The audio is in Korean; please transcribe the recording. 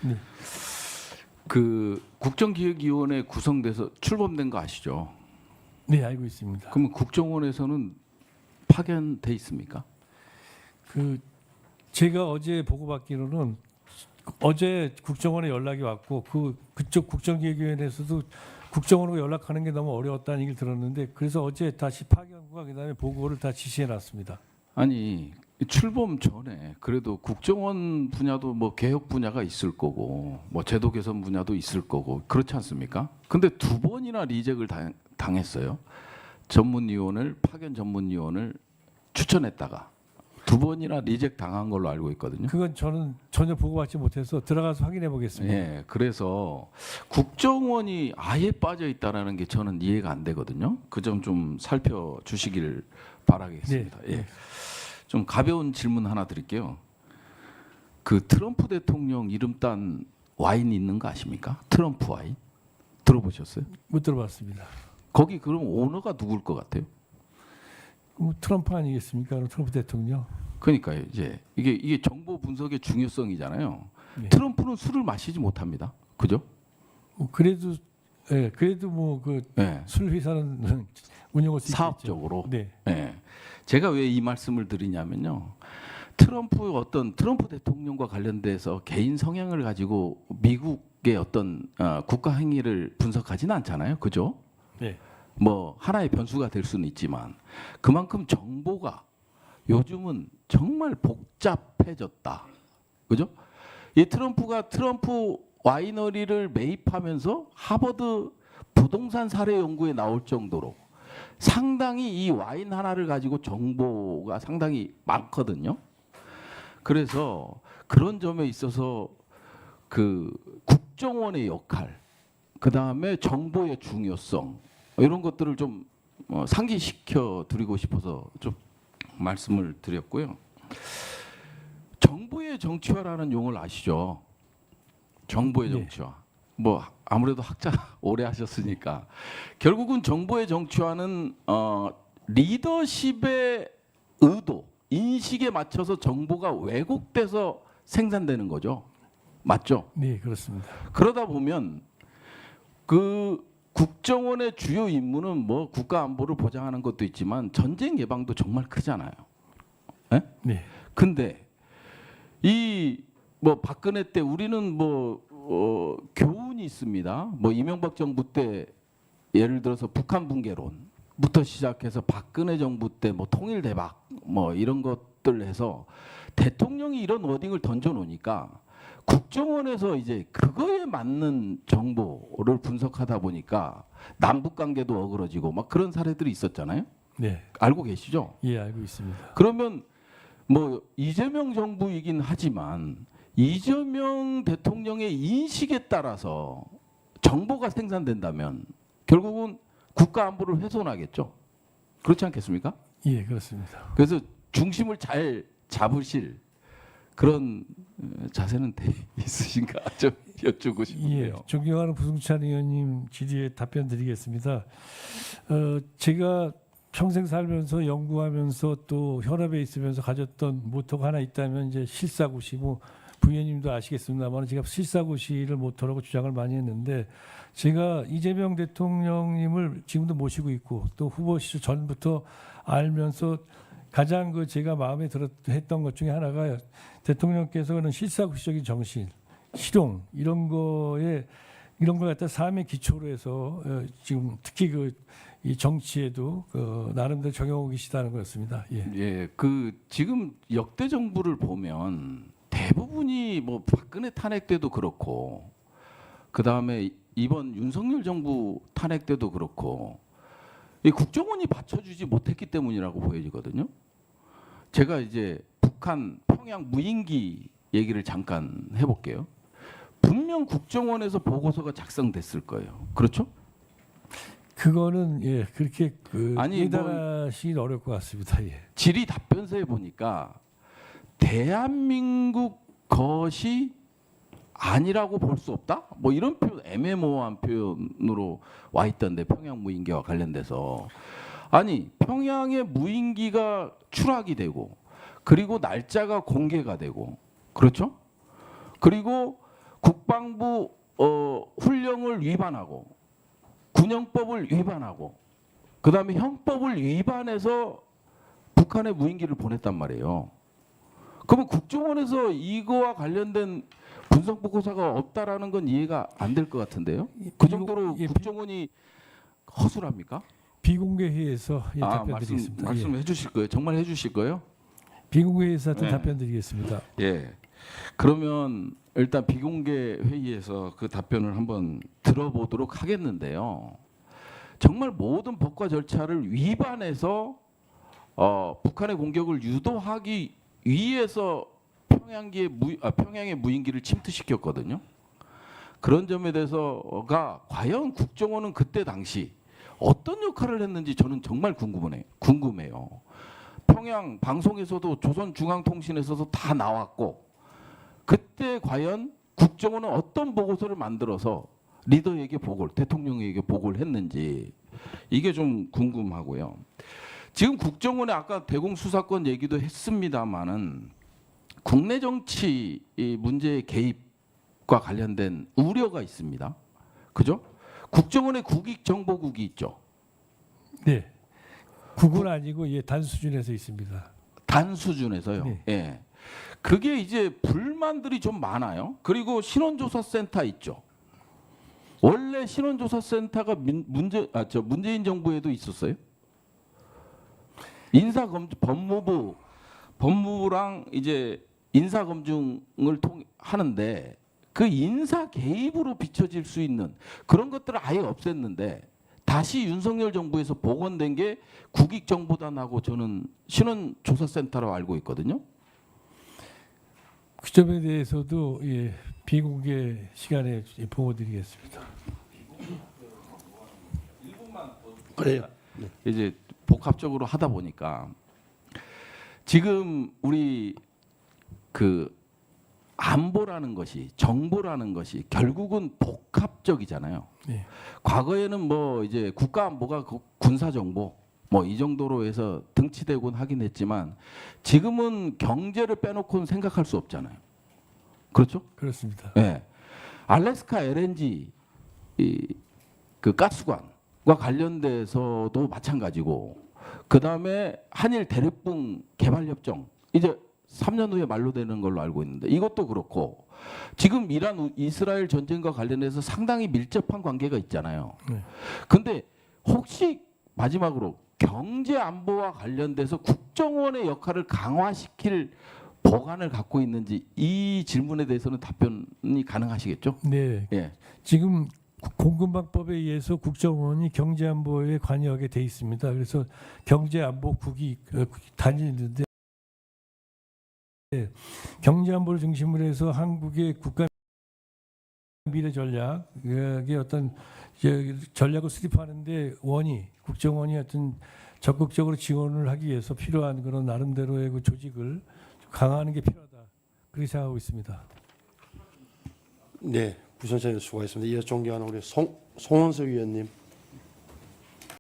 네. 그 국정기획위원회 구성돼서 출범된 거 아시죠? 네, 알고 있습니다. 그러면 국정원에서는 파견돼 있습니까? 제가 어제 보고받기로는 어제 국정원에 연락이 왔고 그쪽 국정기획위원회에서도 국정원으로 연락하는 게 너무 어려웠다는 얘기를 들었는데 그래서 어제 다시 파견과 그다음에 보고를 다 지시해 놨습니다. 아니 출범 전에 그래도 국정원 분야도 뭐 개혁 분야가 있을 거고 뭐 제도 개선 분야도 있을 거고 그렇지 않습니까? 근데 두 번이나 리젝을 당했어요. 전문위원을 파견 전문위원을 추천했다가 두 번이나 리젝 당한 걸로 알고 있거든요. 그건 저는 전혀 보고받지 못해서 들어가서 확인해 보겠습니다. 예, 그래서 국정원이 아예 빠져 있다라는 게 저는 이해가 안 되거든요. 그 점 좀 살펴주시길 바라겠습니다. 네. 예. 좀 가벼운 질문 하나 드릴게요. 그 트럼프 대통령 이름 딴 와인 있는 거 아십니까? 트럼프 와인 들어보셨어요? 못 들어봤습니다. 거기 그럼 오너가 누굴 것 같아요? 그럼 트럼프 아니겠습니까? 그럼 트럼프 대통령. 그러니까 이제 이게 정보 분석의 중요성이잖아요. 네. 트럼프는 술을 마시지 못합니다. 그죠? 그래도 뭐 그 네. 술 회사는 운영할 수 있겠죠. 사업적으로. 네. 네. 제가 왜 이 말씀을 드리냐면요. 트럼프 대통령과 관련돼서 개인 성향을 가지고 미국의 어떤 국가 행위를 분석하지는 않잖아요. 그죠? 네. 뭐 하나의 변수가 될 수는 있지만 그만큼 정보가 요즘은 정말 복잡해졌다. 그죠? 이 트럼프가 트럼프 와이너리를 매입하면서 하버드 부동산 사례 연구에 나올 정도로 상당히 이 와인 하나를 가지고 정보가 상당히 많거든요. 그래서 그런 점에 있어서 그 국정원의 역할, 그 다음에 정보의 중요성 이런 것들을 좀 상기시켜 드리고 싶어서 좀 말씀을 드렸고요. 정보의 정치화라는 용어를 아시죠? 정보의 네. 정치화. 뭐 아무래도 학자 오래 하셨으니까 결국은 정보의 정치화는 리더십의 의도, 인식에 맞춰서 정보가 왜곡돼서 생산되는 거죠. 맞죠? 네, 그렇습니다. 그러다 보면 그 국정원의 주요 임무는 뭐 국가 안보를 보장하는 것도 있지만 전쟁 예방도 정말 크잖아요. 예? 네. 근데 이 뭐 박근혜 때 우리는 뭐 교훈이 있습니다. 뭐 이명박 정부 때 예를 들어서 북한 붕괴론부터 시작해서 박근혜 정부 때 뭐 통일 대박 뭐 이런 것들 해서 대통령이 이런 워딩을 던져 놓으니까 국정원에서 이제 그거에 맞는 정보를 분석하다 보니까 남북 관계도 어그러지고 막 그런 사례들이 있었잖아요. 네. 알고 계시죠? 예, 알고 있습니다. 그러면 뭐 이재명 정부이긴 하지만 이재명 대통령의 인식에 따라서 정보가 생산된다면 결국은 국가 안보를 훼손하겠죠. 그렇지 않겠습니까? 예, 그렇습니다. 그래서 중심을 잘 잡으실 그런 자세는 돼 있으신가 좀 여쭈고 예, 싶은데요. 존경하는 부승찬 의원님 질의에 답변 드리겠습니다. 제가 평생 살면서 연구하면서 또 현업에 있으면서 가졌던 모토가 하나 있다면 이제 실사고시 뭐 부위원님도 아시겠습니다만 제가 실사고시를 모토라고 주장을 많이 했는데 제가 이재명 대통령님을 지금도 모시고 있고 또 후보 시절 전부터 알면서 가장 제가 마음에 했던 것 중에 하나가 대통령께서는 실사고시적인 정신, 실용 이런 걸 갖다 삶의 기초로 해서 지금 특히 이 정치에도 나름대로 적용하고 계시다는 거였습니다. 예. 예, 그 지금 역대 정부를 보면 대부분이 뭐 박근혜 탄핵 때도 그렇고 그 다음에 이번 윤석열 정부 탄핵 때도 그렇고 이 국정원이 받쳐주지 못했기 때문이라고 보여지거든요. 제가 이제 북한 평양 무인기 얘기를 잠깐 해볼게요. 분명 국정원에서 보고서가 작성됐을 거예요. 그렇죠? 그거는 예 그렇게 아니, 예단하시기 어려울 것 같습니다. 예. 질의 답변서에 보니까 대한민국 것이 아니라고 볼 수 없다? 뭐 이런 표현, 애매모호한 표현으로 와 있던데 평양 무인기와 관련돼서 아니 평양의 무인기가 추락이 되고 그리고 날짜가 공개가 되고 그렇죠? 그리고 국방부 훈령을 위반하고 군영법을 위반하고 그다음에 형법을 위반해서 북한에 무인기를 보냈단 말이에요. 그러면 국정원에서 이거와 관련된 분석 보고서가 없다라는 건 이해가 안 될 것 같은데요. 그 정도로 예, 국정원이 허술합니까? 비공개 회의에서 답변 드리겠습니다. 말씀해 주실 거예요? 정말 해 주실 거예요? 비공개 회의에서 네. 답변 드리겠습니다. 예. 그러면 일단 비공개 회의에서 그 답변을 한번 들어보도록 하겠는데요. 정말 모든 법과 절차를 위반해서 북한의 공격을 유도하기 위해서 평양의 무인기를 침투시켰거든요. 그런 점에 대해서가 과연 국정원은 그때 당시 어떤 역할을 했는지 저는 정말 궁금해요. 평양 방송에서도 조선중앙통신에서도 다 나왔고 그때 과연 국정원은 어떤 보고서를 만들어서 리더에게 보고를 대통령에게 보고를 했는지 이게 좀 궁금하고요. 지금 국정원의 아까 대공수사권 얘기도 했습니다마는 국내 정치 문제의 개입과 관련된 우려가 있습니다. 그죠? 국정원의 국익정보국이 있죠. 네, 국은 아니고 단 수준에서 있습니다. 단 수준에서요. 네. 예. 그게 이제 불만들이 좀 많아요. 그리고 신원조사센터 있죠. 원래 신원조사센터가 문재인 정부에도 있었어요. 법무부랑 이제 인사검증을 하는데 그 인사 개입으로 비춰질 수 있는 그런 것들을 아예 없앴는데 다시 윤석열 정부에서 복원된 게 국익정보단하고 저는 신원조사센터로 알고 있거든요. 그 점에 대해서도 비공개 시간에 보고드리겠습니다. 그래요. 이제 복합적으로 하다 보니까 지금 우리 그 안보라는 것이 정보라는 것이 결국은 복합적이잖아요. 네. 과거에는 뭐 이제 국가 안보가 군사 정보 뭐 이 정도로 해서 등치되곤 하긴 했지만 지금은 경제를 빼놓고는 생각할 수 없잖아요. 그렇죠? 그렇습니다. 네. 알래스카 LNG 그 가스관과 관련돼서도 마찬가지고 그 다음에 한일 대륙붕 개발협정 이제 3년 후에 만료되는 걸로 알고 있는데 이것도 그렇고 지금 이란 이스라엘 전쟁과 관련해서 상당히 밀접한 관계가 있잖아요. 네. 근데 혹시 마지막으로 경제 안보와 관련돼서 국정원의 역할을 강화시킬 법안을 갖고 있는지 이 질문에 대해서는 답변이 가능하시겠죠? 네. 예. 지금 공급망법에 의해서 국정원이 경제안보에 관여하게 돼 있습니다. 그래서 경제안보국이 다니는데 경제안보를 중심으로 해서 한국의 국가 미래 전략의 어떤 전략을 수립하는데 국정원이 어떤 적극적으로 지원을 하기 위해서 필요한 그런 나름대로의 그 조직을 강화하는 게 필요하다. 그렇게 생각하고 있습니다. 네, 부선장님 수고하셨습니다. 이어 존경하는 우리 송원석 위원님.